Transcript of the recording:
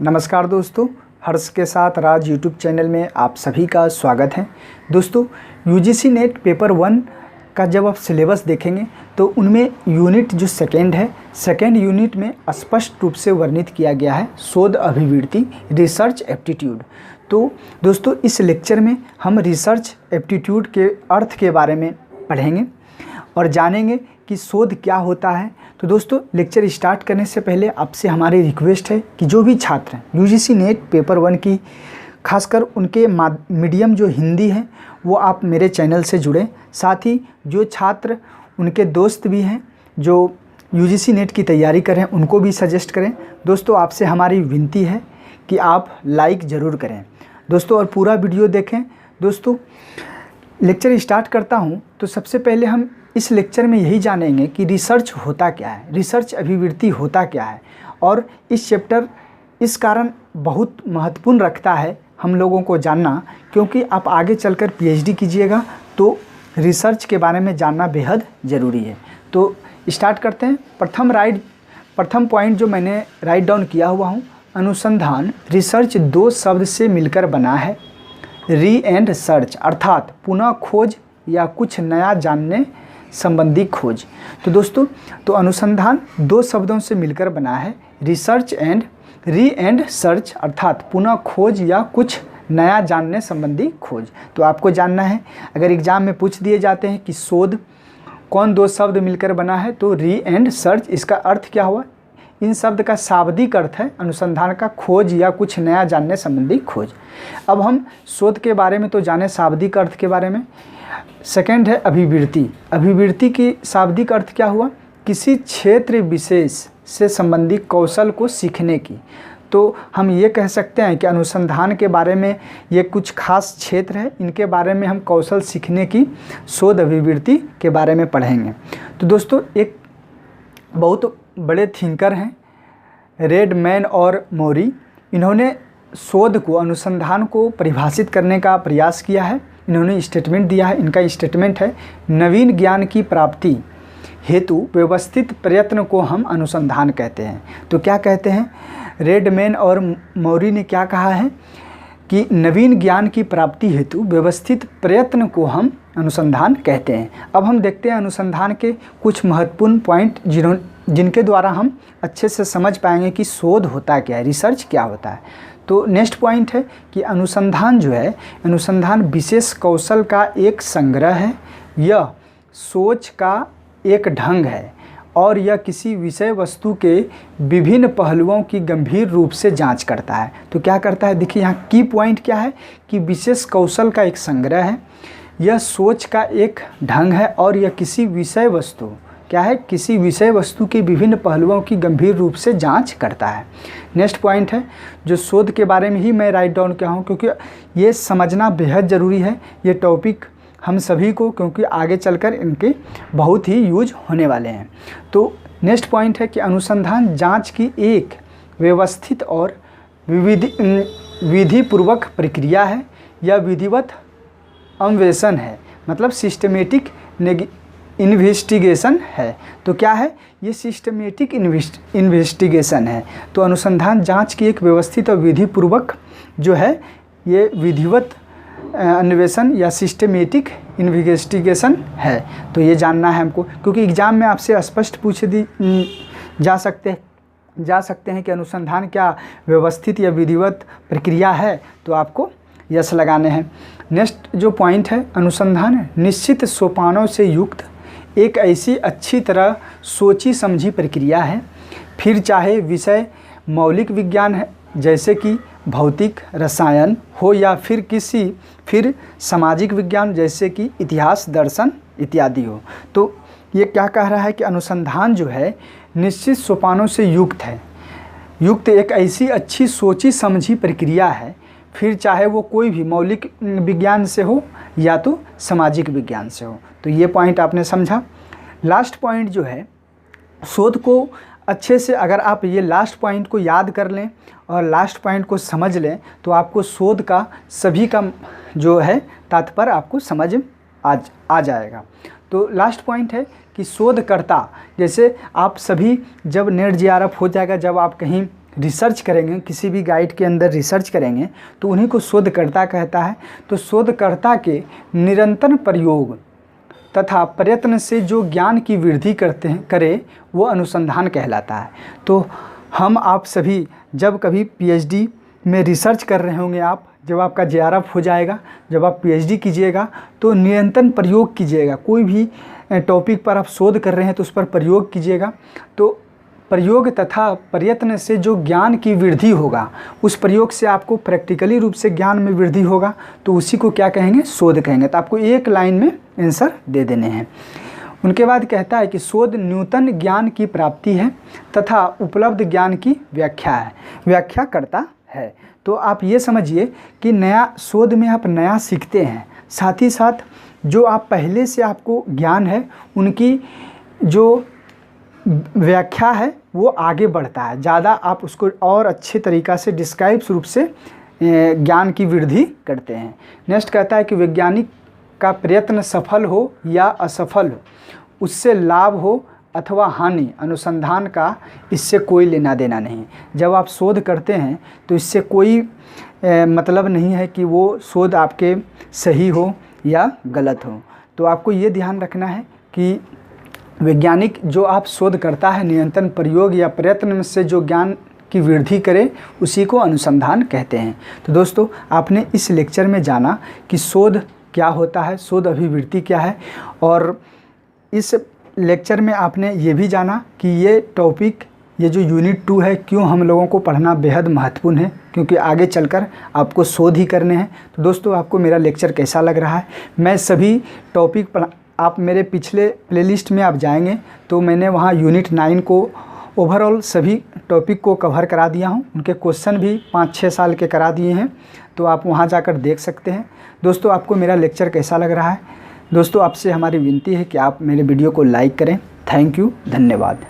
नमस्कार दोस्तों, हर्ष के साथ राज यूट्यूब चैनल में आप सभी का स्वागत है। दोस्तों, यूजीसी नेट पेपर 1 का जब आप सिलेबस देखेंगे तो उनमें यूनिट जो सेकेंड है, सेकेंड यूनिट में स्पष्ट रूप से वर्णित किया गया है शोध अभिवृत्ति रिसर्च एप्टीट्यूड। तो दोस्तों, इस लेक्चर में हम रिसर्च एप्टीट्यूड के अर्थ के बारे में पढ़ेंगे और जानेंगे कि शोध क्या होता है। तो दोस्तों, लेक्चर स्टार्ट करने से पहले आपसे हमारी रिक्वेस्ट है कि जो भी छात्र हैं यूजीसी नेट पेपर 1 की, खासकर उनके मीडियम जो हिंदी है, वो आप मेरे चैनल से जुड़ें। साथ ही जो छात्र उनके दोस्त भी हैं जो यूजीसी नेट की तैयारी कर रहे हैं, उनको भी सजेस्ट करें। दोस्तों, आपसे हमारी विनती है कि आप लाइक ज़रूर करें दोस्तों और पूरा वीडियो देखें। दोस्तों, लेक्चर स्टार्ट करता हूं तो सबसे पहले हम इस लेक्चर में यही जानेंगे कि रिसर्च होता क्या है, रिसर्च अभिवृत्ति होता क्या है। और इस चैप्टर इस कारण बहुत महत्वपूर्ण रखता है हम लोगों को जानना, क्योंकि आप आगे चलकर पीएचडी कीजिएगा तो रिसर्च के बारे में जानना बेहद ज़रूरी है। तो स्टार्ट करते हैं। प्रथम पॉइंट जो मैंने राइट डाउन किया हुआ हूँ, अनुसंधान रिसर्च दो शब्द से मिलकर बना है। री एंड सर्च अर्थात पुनः खोज या कुछ नया जानने संबंधी खोज। तो दोस्तों, तो अनुसंधान दो शब्दों से मिलकर बना है, research and re and search अर्थात पुनः खोज या कुछ नया जानने संबंधी खोज। तो आपको जानना है, अगर एग्जाम में पूछ दिए जाते हैं कि शोध कौन दो शब्द मिलकर बना है, तो री एंड सर्च, इसका अर्थ क्या हुआ? इन शब्द का शाब्दिक अर्थ है अनुसंधान का खोज या कुछ नया जानने संबंधी खोज। अब हम शोध के बारे में तो जाने शाब्दिक अर्थ के बारे में। सेकंड है अभिवृत्ति। अभिवृत्ति की शाब्दिक अर्थ क्या हुआ? किसी क्षेत्र विशेष से संबंधित कौशल को सीखने की। तो हम ये कह सकते हैं कि अनुसंधान के बारे में ये कुछ खास क्षेत्र है, इनके बारे में हम कौशल सीखने की शोध अभिवृत्ति के बारे में पढ़ेंगे। तो दोस्तों, एक बहुत बड़े थिंकर हैं रेडमैन और मौरी। इन्होंने शोध को, अनुसंधान को परिभाषित करने का प्रयास किया है। इन्होंने स्टेटमेंट दिया है, इनका स्टेटमेंट है, नवीन ज्ञान की प्राप्ति हेतु व्यवस्थित प्रयत्न को हम अनुसंधान कहते हैं। तो क्या कहते हैं रेडमैन और मौरी ने? क्या कहा है कि नवीन ज्ञान की प्राप्ति हेतु व्यवस्थित प्रयत्न को हम अनुसंधान कहते हैं। अब हम देखते हैं अनुसंधान के कुछ महत्वपूर्ण पॉइंट जिनके द्वारा हम अच्छे से समझ पाएंगे कि शोध होता क्या है, रिसर्च क्या होता है। तो नेक्स्ट पॉइंट है कि अनुसंधान जो है, अनुसंधान विशेष कौशल का एक संग्रह है, यह सोच का एक ढंग है और यह किसी विषय वस्तु के विभिन्न पहलुओं की गंभीर रूप से जांच करता है। तो क्या करता है? देखिए यहाँ की पॉइंट क्या है कि विशेष कौशल का एक संग्रह है, यह सोच का एक ढंग है और यह किसी विषय वस्तु क्या है, किसी विषय वस्तु के विभिन्न पहलुओं की गंभीर रूप से जांच करता है। नेक्स्ट पॉइंट है जो शोध के बारे में ही मैं राइट डाउन किया हूँ, क्योंकि ये समझना बेहद ज़रूरी है ये टॉपिक हम सभी को, क्योंकि आगे चलकर इनके बहुत ही यूज होने वाले हैं। तो नेक्स्ट पॉइंट है कि अनुसंधान जांच की एक व्यवस्थित और विधिपूर्वक प्रक्रिया है, यह विधिवत अन्वेषण है, मतलब सिस्टमेटिक इन्वेस्टिगेशन है। तो क्या है? ये सिस्टमेटिक इन्वेस्टिगेशन है। तो अनुसंधान जांच की एक व्यवस्थित और विधिपूर्वक जो है ये विधिवत अन्वेषण या सिस्टमेटिक इन्वेस्टिगेशन है। तो ये जानना है हमको, क्योंकि एग्ज़ाम में आपसे स्पष्ट पूछ जा सकते हैं कि अनुसंधान क्या व्यवस्थित या विधिवत प्रक्रिया है, तो आपको यस लगाने हैं। नेक्स्ट जो पॉइंट है, अनुसंधान निश्चित सोपानों से युक्त एक ऐसी अच्छी तरह सोची समझी प्रक्रिया है, फिर चाहे विषय मौलिक विज्ञान है जैसे कि भौतिक रसायन हो, या फिर सामाजिक विज्ञान जैसे कि इतिहास दर्शन इत्यादि हो। तो ये क्या कह रहा है कि अनुसंधान जो है निश्चित सोपानों से युक्त एक ऐसी अच्छी सोची समझी प्रक्रिया है, फिर चाहे वो कोई भी मौलिक विज्ञान से हो या तो सामाजिक विज्ञान से हो। तो ये पॉइंट आपने समझा। लास्ट पॉइंट जो है, शोध को अच्छे से अगर आप ये लास्ट पॉइंट को याद कर लें और लास्ट पॉइंट को समझ लें, तो आपको शोध का सभी का जो है तात्पर्य आपको समझ आ जाएगा। तो लास्ट पॉइंट है कि शोधकर्ता, जैसे आप सभी जब नेट जेआरएफ हो जाएगा, जब आप कहीं रिसर्च करेंगे, किसी भी गाइड के अंदर रिसर्च करेंगे तो उन्हीं को शोधकर्ता कहता है। तो शोधकर्ता के निरंतर प्रयोग तथा प्रयत्न से जो ज्ञान की वृद्धि करे वो अनुसंधान कहलाता है। तो हम आप सभी जब कभी पीएचडी में रिसर्च कर रहे होंगे, आप जब आपका जेआरएफ हो जाएगा, जब आप पीएचडी कीजिएगा तो निरंतर प्रयोग कीजिएगा। कोई भी टॉपिक पर आप शोध कर रहे हैं तो उस पर प्रयोग कीजिएगा। तो प्रयोग तथा प्रयत्न से जो ज्ञान की वृद्धि होगा, उस प्रयोग से आपको प्रैक्टिकली रूप से ज्ञान में वृद्धि होगा, तो उसी को क्या कहेंगे? शोध कहेंगे। तो आपको एक लाइन में आंसर दे देने हैं। उनके बाद कहता है कि शोध नूतन ज्ञान की प्राप्ति है तथा उपलब्ध ज्ञान की व्याख्या करता है। तो आप ये समझिए कि नया शोध में आप नया सीखते हैं, साथ ही साथ जो आप पहले से आपको ज्ञान है उनकी जो व्याख्या है वो आगे बढ़ता है, ज़्यादा आप उसको और अच्छे तरीक़ा से डिस्क्राइब रूप से ज्ञान की वृद्धि करते हैं। नेक्स्ट कहता है कि वैज्ञानिक का प्रयत्न सफल हो या असफल हो, उससे लाभ हो अथवा हानि, अनुसंधान का इससे कोई लेना देना नहीं। जब आप शोध करते हैं तो इससे कोई मतलब नहीं है कि वो शोध आपके सही हो या गलत हो। तो आपको ये ध्यान रखना है कि वैज्ञानिक जो आप शोध करता है निरंतर प्रयोग या प्रयत्न से जो ज्ञान की वृद्धि करे उसी को अनुसंधान कहते हैं। तो दोस्तों, आपने इस लेक्चर में जाना कि शोध क्या होता है, शोध अभिवृत्ति क्या है, और इस लेक्चर में आपने ये भी जाना कि ये टॉपिक, ये जो यूनिट 2 है, क्यों हम लोगों को पढ़ना बेहद महत्वपूर्ण है, क्योंकि आगे चलकर आपको शोध ही करने हैं। तो दोस्तों, आपको मेरा लेक्चर कैसा लग रहा है? मैं सभी टॉपिक पर, आप मेरे पिछले प्लेलिस्ट में आप जाएंगे तो मैंने वहाँ यूनिट 9 को ओवरऑल सभी टॉपिक को कवर करा दिया हूँ। उनके क्वेश्चन भी 5-6 साल के करा दिए हैं, तो आप वहाँ जाकर देख सकते हैं। दोस्तों, आपको मेरा लेक्चर कैसा लग रहा है? दोस्तों, आपसे हमारी विनती है कि आप मेरे वीडियो को लाइक करें। थैंक यू, धन्यवाद।